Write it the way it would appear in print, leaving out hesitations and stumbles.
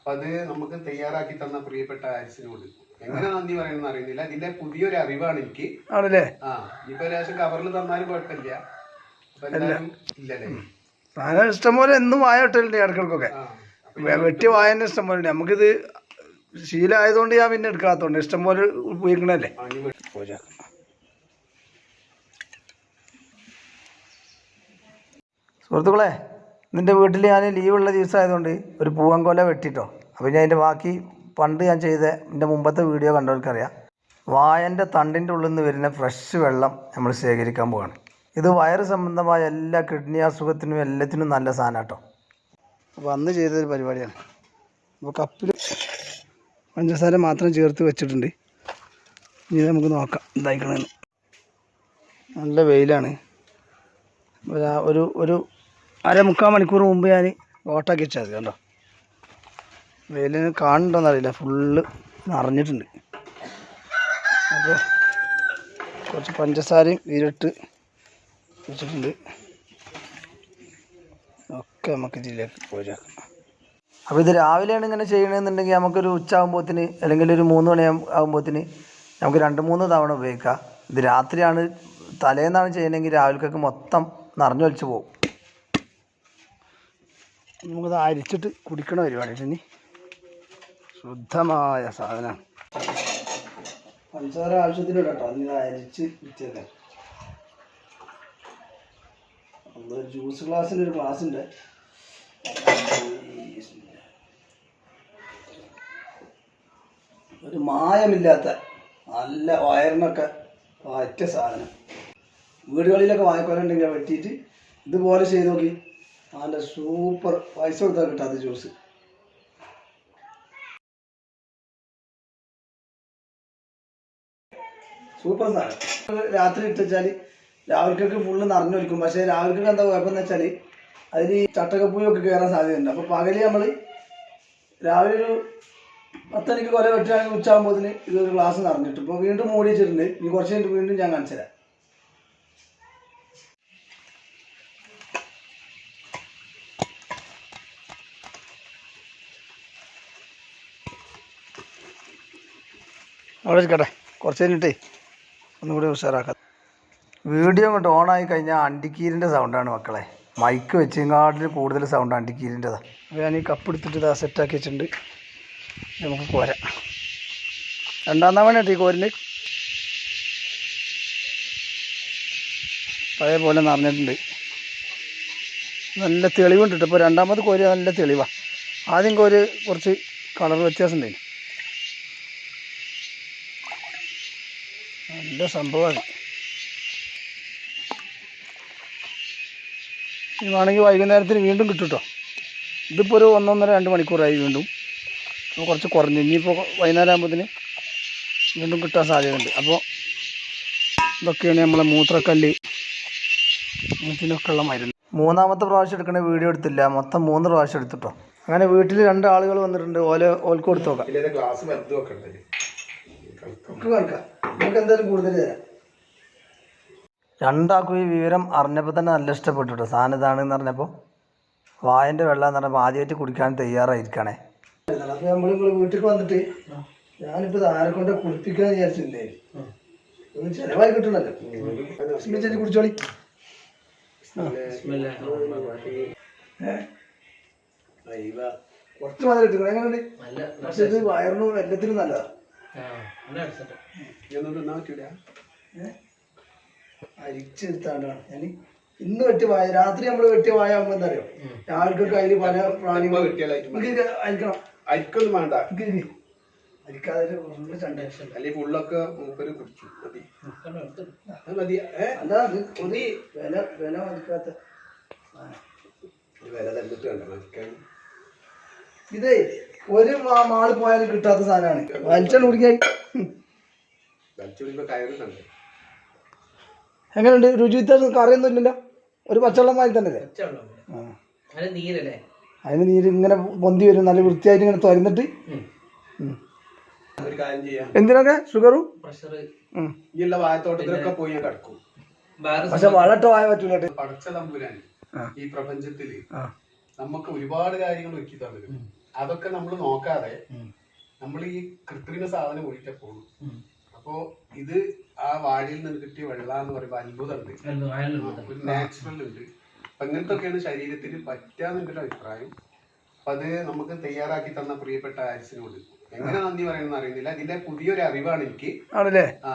അപ്പൊ അത് നമുക്ക് തയ്യാറാക്കി തന്ന പ്രിയപ്പെട്ട ആരിസിനോട് എങ്ങനെ നന്ദി പറയണമെന്ന് അറിയുന്നില്ല. ഇതിന്റെ പുതിയൊരു അറിവാണ് എനിക്ക്. ആണല്ലേ? ഇപ്പൊ ഏകദേശം കവറിൽ തന്നാലും കുഴപ്പമില്ല. ഇല്ലല്ലേ? സാധനം ഇഷ്ടംപോലെ എന്നും വായ ഇട്ടലുണ്ട് ഇടക്കിടക്കൊക്കെ. വെട്ടി വായന ഇഷ്ടംപോലെ. നമുക്കിത് ശീലമായതുകൊണ്ട് ഞാൻ പിന്നെ എടുക്കാത്തതുകൊണ്ട് ഇഷ്ടംപോലെ ഉപയോഗിക്കണല്ലേ. സുഹൃത്തുക്കളെ, നിൻ്റെ വീട്ടിൽ ഞാൻ ലീവുള്ള ദിവസമായതുകൊണ്ട് ഒരു പൂവൻകൊല വെട്ടിട്ടോ. അപ്പോൾ ഞാൻ അതിൻ്റെ ബാക്കി പണ്ട് ഞാൻ ചെയ്ത എൻ്റെ മുമ്പത്തെ വീഡിയോ കണ്ടവർക്കറിയാം. വായൻ്റെ തണ്ടിൻ്റെ ഉള്ളിൽ നിന്ന് വരുന്ന ഫ്രഷ് വെള്ളം നമ്മൾ ശേഖരിക്കാൻ പോവാണ്. ഇത് വയറ് സംബന്ധമായ എല്ലാ കിഡ്നി അസുഖത്തിനും എല്ലാത്തിനും നല്ല സാധനം കേട്ടോ. അപ്പോൾ അന്ന് ചെയ്തൊരു പരിപാടിയാണ്. അപ്പോൾ കപ്പിൽ പഞ്ചസാര മാത്രം ചേർത്ത് വെച്ചിട്ടുണ്ട്. ഇനി നമുക്ക് നോക്കാം എന്തായിക്കണമെന്ന്. നല്ല വെയിലാണ്. ഒരു അരമുക്കാൽ മണിക്കൂർ മുമ്പ് ഞാൻ ഓട്ടാക്കി വെച്ചാൽ മതി. കണ്ടോ, വെയിലിന് കാണുന്നുണ്ടോയെന്നറിയില്ല, ഫുള്ള് നിറഞ്ഞിട്ടുണ്ട്. അപ്പോൾ കുറച്ച് പഞ്ചസാരയും ഇതിലിട്ട് വെച്ചിട്ടുണ്ട്. ഒക്കെ നമുക്ക് ഇതിലേക്ക് പോരാക്കാം. അപ്പോൾ ഇത് രാവിലെയാണ് ഇങ്ങനെ ചെയ്യണമെന്നുണ്ടെങ്കിൽ നമുക്കൊരു ഉച്ചയാകുമ്പോഴത്തിന് അല്ലെങ്കിൽ ഒരു 3 മണി ആകുമ്പോഴത്തിന് നമുക്ക് 2-3 തവണ ഉപയോഗിക്കാം. ഇത് രാത്രിയാണ് തലേന്നാണ് ചെയ്യണമെങ്കിൽ രാവിലേക്കൊക്കെ മൊത്തം നിറഞ്ഞു വലിച്ചു പോകും. നമുക്കത് അരിച്ചിട്ട് കുടിക്കണ പരിപാടി. ഇനി ശുദ്ധമായ സാധനമാണ്. പഞ്ചസാര ആവശ്യത്തിന് കേട്ടോ. അതിന് അരിച്ച് വെച്ചേക്കാം. ഒരു ജ്യൂസ് ഗ്ലാസ്സിൻ്റെ ഒരു ഗ്ലാസ്സുണ്ട്. ഒരു മായമില്ലാത്ത നല്ല വയറിനൊക്കെ പറ്റിയ സാധനം. വീടുകളിലൊക്കെ വാങ്ങിക്കൊണ്ടുണ്ടെങ്കിൽ വെട്ടിയിട്ട് ഇതുപോലെ ചെയ്ത് നോക്കി. നല്ല സൂപ്പർ പൈസ കൊടുത്താൽ കിട്ടാത്ത ജ്യൂസ്. സൂപ്പർ സാധനം. രാത്രി ഇട്ട് വെച്ചാൽ രാവിലേക്കൊക്കെ ഫുള്ള് നിറഞ്ഞു വയ്ക്കും. പക്ഷേ രാവിലേക്കൊക്കെ എന്താ കുഴപ്പമെന്ന് വെച്ചാൽ അതിൽ ചട്ടക്കപ്പൂയൊക്കെ കയറാൻ സാധ്യതയുണ്ട്. അപ്പോൾ പകല് നമ്മൾ രാവിലെ ഒരു 10 മണിക്ക് കൊല വെട്ടുകയാണെങ്കിൽ ഉച്ചയാകുമ്പോഴത്തിന് ഇതൊരു ഗ്ലാസ് നിറഞ്ഞിട്ട്. ഇപ്പോൾ വീണ്ടും മൂടി വെച്ചിട്ടുണ്ട്. ഇനി കുറച്ച് കഴിഞ്ഞിട്ട് വീണ്ടും ഞാൻ കാണിച്ചു തരാം. അവിടെ ഇരിക്കട്ടെ, കുറച്ച് കഴിഞ്ഞിട്ടേ ഒന്നുകൂടി ഉഷാറാക്കാം. വീഡിയോ ഇങ്ങോട്ട് ഓണായി കഴിഞ്ഞാൽ അണ്ടിക്കീരിൻ്റെ സൗണ്ടാണ് മക്കളെ. മൈക്ക് വെച്ചെങ്കാട്ടിൽ കൂടുതൽ സൗണ്ട് അണ്ടിക്കീരിൻ്റെതാണ്. അപ്പോൾ ഞാൻ ഈ കപ്പ് എടുത്തിട്ട് ഇതാ സെറ്റാക്കി വെച്ചിട്ടുണ്ട്. നമുക്ക് കോരാം. 2ാം തവണ ഈ കോരിന് പഴയ പോലെ നിറഞ്ഞിട്ടുണ്ട്. നല്ല തെളിവുണ്ട് കേട്ടോ. ഇപ്പോൾ 2ാമത് കോരി നല്ല തെളിവാണ്. ആദ്യം കോരി കുറച്ച് കളർ വ്യത്യാസം ഉണ്ടായി. നല്ല സംഭവമാണ്. ഇനി വേണമെങ്കിൽ വൈകുന്നേരത്തിന് വീണ്ടും കിട്ടും കേട്ടോ. ഇതിപ്പോൾ ഒരു 1-1.5-2 മണിക്കൂറായി. വീണ്ടും കുറച്ച് കുറഞ്ഞു. ഇനിയിപ്പോൾ വൈകുന്നേരം ആകുമ്പോഴത്തേന് വീണ്ടും കിട്ടാൻ സാധ്യതയുണ്ട്. അപ്പോൾ ഇതൊക്കെയാണ് നമ്മളെ മൂത്രക്കല്ല് ഇതിനൊക്കെ ഉള്ള മരുന്ന്. 3ാമത്തെ പ്രാവശ്യം എടുക്കണ വീഡിയോ എടുത്തില്ല, മൊത്തം 3 പ്രാവശ്യം എടുത്തിട്ടോ. അങ്ങനെ വീട്ടിൽ 2 ആളുകൾ വന്നിട്ടുണ്ട്. ഓൽക്ക് കൊടുത്ത് നോക്കാം. നമുക്ക് എന്തായാലും കൂടുതൽ തരാം. 2 ആൾക്കും ഈ വിവരം അറിഞ്ഞപ്പോൾ തന്നെ നല്ല ഇഷ്ടപ്പെട്ടു കേട്ടോ. സാധനം ഇതാണെന്ന് പറഞ്ഞപ്പോൾ വായൻ്റെ വെള്ളം എന്ന് പറഞ്ഞപ്പോൾ ആദ്യമായിട്ട് കുടിക്കാൻ തയ്യാറായിരിക്കണേ. അപ്പോൾ നമ്മൾ വീട്ടിൽ വന്നിട്ട് ഞാനിപ്പോൾ ആരെ കൊണ്ട് കുളിപ്പിക്കാൻ വിചാരിച്ചില്ലേ. ഒന്ന് ചിലവായി കിട്ടണല്ലോ. ചെല്ലി കുടിച്ചോളി. കുറച്ച് മതി കിട്ടുന്നത് എങ്ങനെയുണ്ട്? പക്ഷെ ഇത് വയറിനും എല്ലാത്തിനും നല്ലതാണ്. അരിച്ചെടുത്താണ്ടാണ് ഞാൻ ഇന്ന് വെട്ടി വായ. രാത്രി നമ്മൾ വെട്ടിയ വായ ആകുമ്പോൾ എന്താ അറിയോ, രാവിലേക്കൊക്കെ അതിൽ പല പ്രാണികൾ അരിക്കണം. അരിക്കൊന്നും വേണ്ട. അരിക്കാതെ അല്ലെങ്കിൽ ഫുള്ളൊക്കെ മൂപ്പര് കുടിച്ചു മതി. അല്ലാ വില മതിക്കാത്ത വില തന്നിട്ട് വേണ്ട മതിക്കാൻ. ഇതേ ഒരു മാള് പോയാലും കിട്ടാത്ത സാധനമാണ്. വലിച്ചാണ് കുടിക്കാൻ. വലിച്ചുടിക്കുമ്പോ കയറുന്നുണ്ട്. എങ്ങനെയുണ്ട്? രുചി വ്യത്യാസം കറിയൊന്നും ഇല്ലല്ലോ. ഒരു പച്ചവെള്ളം മാതിരി തന്നെ അല്ലേ? അതിന് നീര് ഇങ്ങനെ പൊന്തി വരും. നല്ല വൃത്തിയായിട്ട് ഇങ്ങനെ തുരന്നിട്ട്. ഒരു കാര്യം ചെയ്യാം. എന്തിനൊക്കെ ഷുഗറും ഇല്ല വായത്തോട്ടത്തിലൊക്കെ പോയി ഞാൻ കിടക്കും. പക്ഷെ വളട്ടോ ആയ പറ്റൂല. പടച്ച തമ്പുരാൻ ഈ പ്രപഞ്ചത്തില് നമുക്ക് ഒരുപാട് കാര്യങ്ങൾ ഒരുക്കി തന്നിരുന്നു. അതൊക്കെ നമ്മൾ നോക്കാതെ നമ്മൾ ഈ കൃത്രിമ സാധനം ഒഴിക്കാൻ പോകും. അപ്പോ ഇത് ആ വാഴയിൽ നിന്ന് കിട്ടിയ വെള്ളം എന്ന് പറയുമ്പോൾ അത്ഭുതമുണ്ട്, ഒരു നാച്ചുറൽ ഉണ്ട്. അപ്പൊ ഇങ്ങനത്തെ ഒക്കെയാണ് ശരീരത്തിന് പറ്റാന്ന് എൻ്റെ ഒരു അഭിപ്രായം. അപ്പൊ അത് നമുക്ക് തയ്യാറാക്കി തന്ന പ്രിയപ്പെട്ട ആരിസിനോട് എങ്ങനെ നന്ദി പറയണമെന്ന് അറിയുന്നില്ല. ഇതിന്റെ പുതിയൊരു അറിവാണ് എനിക്ക്. ആണല്ലേ? ആ